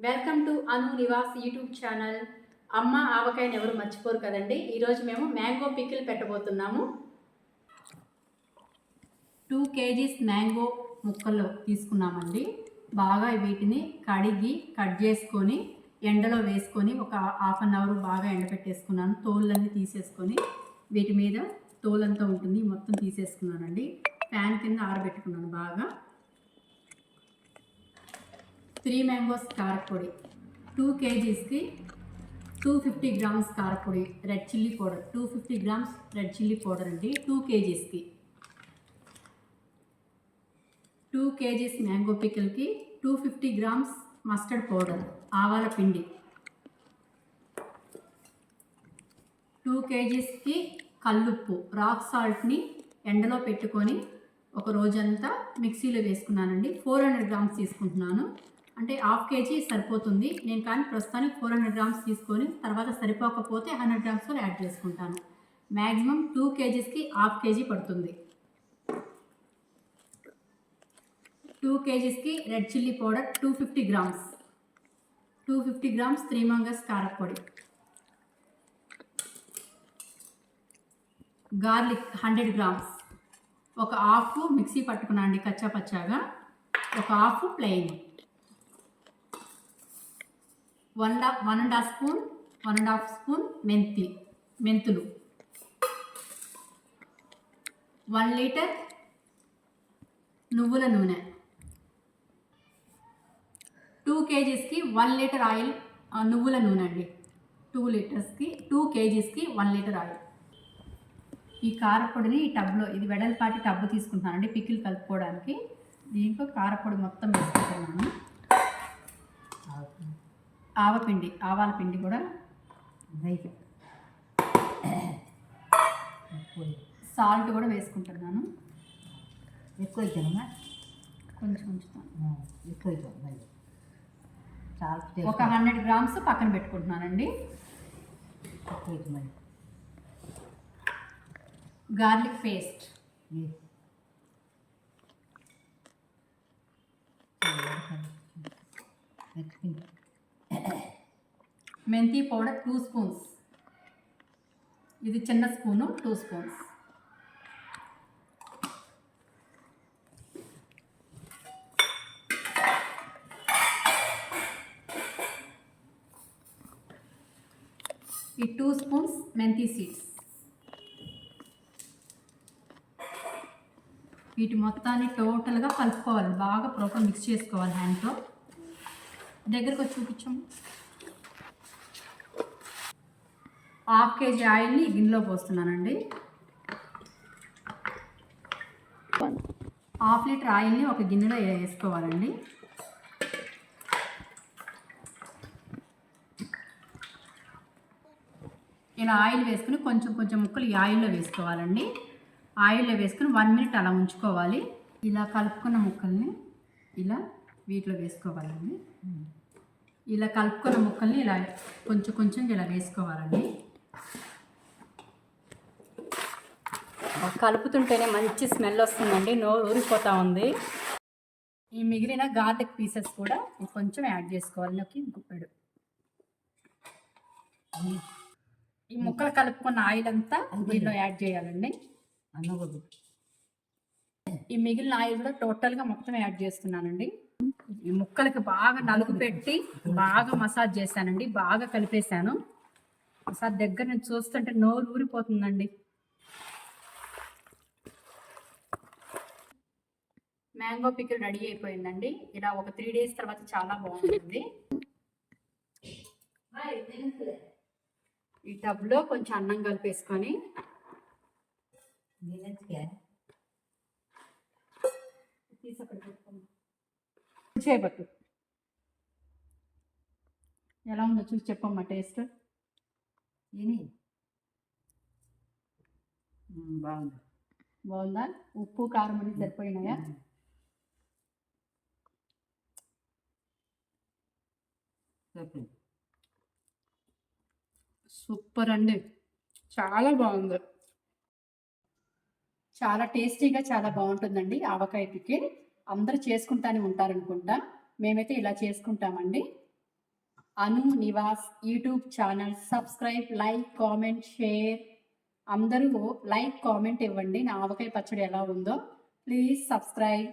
Welcome to Anu Niwas YouTube channel. అమ్మ ఆవకాయని ఎవరు మర్చిపోరు కదండి. ఈరోజు మేము మ్యాంగో పికిల్ పెట్టబోతున్నాము. 2 kgs మ్యాంగో ముక్కలు తీసుకున్నామండి. బాగా వీటిని కడిగి కట్ చేసుకొని ఎండలో వేసుకొని ఒక హాఫ్ అన్ అవర్ బాగా ఎండబెట్టేసుకున్నాను. తోళ్ళన్నీ తీసేసుకొని వీటి మీద తోలంతా ఉంటుంది మొత్తం తీసేసుకున్నానండి. ఫ్యాన్ కింద ఆరబెట్టుకున్నాను బాగా. 3 మ్యాంగోస్ కారపొడి, 2 kgsకి 250 grams కారపొడి, red chilli powder 250 grams red chilli powder అండి 2 kgsకి. 2 kgs మ్యాంగో పికిల్కి 250 grams మస్టర్డ్ పౌడర్, ఆవాల పిండి. 2 kgsకి కల్లుప్పు, రాక్ సాల్ట్ని ఎండలో పెట్టుకొని ఒక రోజంతా మిక్సీలో వేసుకున్నానండి. 400 grams తీసుకుంటున్నాను, అంటే హాఫ్ కేజీ సరిపోతుంది. నేను కానీ ప్రస్తుతానికి 400 grams తీసుకొని తర్వాత సరిపోకపోతే 100 grams యాడ్ చేసుకుంటాను. మ్యాక్సిమం 2 kgsకి హాఫ్ కేజీ పడుతుంది. 2 kgsకి red chilli powder 250 grams, 250 grams 3 mangoes కారపొడి, గార్లిక్ 100 grams, ఒక హాఫ్ మిక్సీ పట్టుకున్నాను అండి కచ్చా పచ్చాగా, ఒక హాఫ్ ప్లెయిన్, 1.5 స్పూన్ మెంతులు, 1 లీటర్ నువ్వుల నూనె. 2 kgsకి 1 లీటర్ ఆయిల్, నువ్వుల నూనె అండి. 2 kgsకి 1 లీటర్ ఆయిల్. ఈ కారపొడిని ఈ టబ్లో, ఇది వెడల్పాటి టబ్బు తీసుకుంటానండి పికిల్ కలుపుకోవడానికి. దీంట్లో కారపొడి మొత్తం వేసుకుంటున్నాను. ఆవాల పిండి కూడా, సాల్ట్ కూడా వేసుకుంటున్నాను. ఎక్కువ అవుతానమ్మా, కొంచెం ఉంచుతాను. ఎక్కువ అవుతాం మళ్ళీ సాల్ట్ ఒక 100 grams పక్కన పెట్టుకుంటున్నానండి. ఎక్కువ అవుతుంది మళ్ళీ. గార్లిక్ పేస్ట్, మెంతి పౌడర్ 2 స్పూన్స్, ఇది చిన్న స్పూను 2 స్పూన్స్. ఈ 2 స్పూన్స్ మెంతి సీడ్స్. వీటి మొత్తాన్ని టోటల్గా కలుపుకోవాలి, బాగా ప్రాపర్ మిక్స్ చేసుకోవాలి హ్యాండ్తో. దగ్గరకు వచ్చి చూపించాము. హాఫ్ కేజీ ఆయిల్ని గిన్నెలో పోస్తున్నానండి. 1/2 లీటర్ ఆయిల్ని ఒక గిన్నెలో వేసుకోవాలండి. ఇలా ఆయిల్ వేసుకుని కొంచెం కొంచెం ముక్కలు ఈ ఆయిల్లో వేసుకోవాలండి. ఆయిల్లో వేసుకుని 1 minute అలా ఉంచుకోవాలి. ఇలా కలుపుకున్న ముక్కల్ని ఇలా వీటిలో వేసుకోవాలండి. ఇలా కలుపుకున్న ముక్కల్ని ఇలా కొంచెం కొంచెం ఇలా వేసుకోవాలండి. కలుపుతుంటేనే మంచి స్మెల్ వస్తుందండి, నోరు ఊరిపోతూ ఉంది. ఈ మిగిలిన గార్లిక్ పీసెస్ కూడా కొంచెం యాడ్ చేసుకోవాలి. గుప్పెడు ఈ ముక్కలు కలుపుకున్న ఆయిల్ అంతా దీనిలో యాడ్ చేయాలండి. ఈ మిగిలిన ఆయిల్ కూడా టోటల్గా మొత్తం యాడ్ చేస్తున్నానండి. ఈ ముక్కలకి బాగా నలుగు పెట్టి బాగా మసాజ్ చేశానండి, బాగా కలిపేశాను. ఒకసారి దగ్గర నుంచి చూస్తుంటే నోరు ఊరిపోతుందండి. మ్యాంగో పికిల్ రెడీ అయిపోయిందండి. ఇలా ఒక 3 days తర్వాత చాలా బాగుంటుంది. ఈ టబ్లో కొంచెం అన్నం కలిపేసుకొని చేయబట్టు ఎలా ఉందో చూసి చెప్పమ్మా టేస్ట్. బాగుందా? ఉప్పు కారం అన్ని సరిపోయినాయా? సూపర్ అండి, చాలా బాగుంది. చాలా టేస్టీగా చాలా బాగుంటుందండి ఆవకాయ పికిల్. అందరూ చేసుకుంటానే ఉంటారనుకుంటా. మేమైతే ఇలా చేసుకుంటామండి. Anu Niwas YouTube channel subscribe, like, comment, share. అందరూ లైక్, కామెంట్ ఇవ్వండి. నా ఆవకాయ పచ్చడి ఎలా ఉందో. Please subscribe.